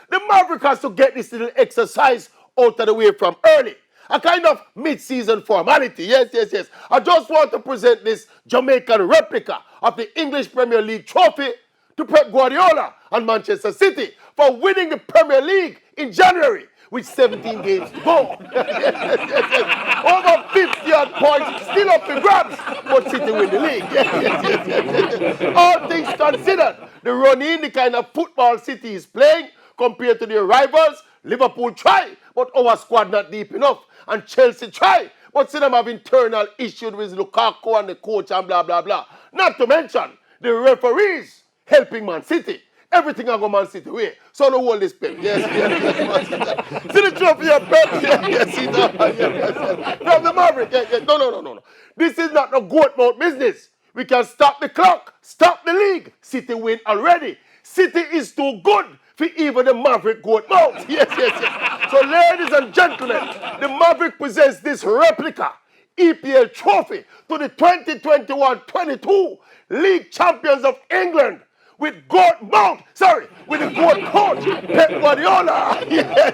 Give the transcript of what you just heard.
The Maverick has to get this little exercise out of the way from early. A kind of mid-season formality. Yes. I just want to present this Jamaican replica of the English Premier League trophy to Pep Guardiola and Manchester City for winning the Premier League in January with 17 games to go. Yes. Over 50-odd points still up for grabs, but City win the league. Yes. All things considered, the run-in, the kind of football City is playing compared to their rivals, Liverpool try, but our squad not deep enough. And Chelsea try, but see them have internal issues with Lukaku and the coach and blah, blah, blah. Not to mention the referees helping Man City. Everything I go Man City way. So no hold this Pep. Yes. See the trophy of Pep? Yes. From the Maverick. Yes. No. This is not no goat mouth business. We can stop the clock, stop the league. City win already. City is too good for even the Maverick goat mouth. Yes. So ladies and gentlemen, the Maverick presents this replica EPL trophy to the 2021-22 League Champions of England with the goat coach, Pep Guardiola. Yes.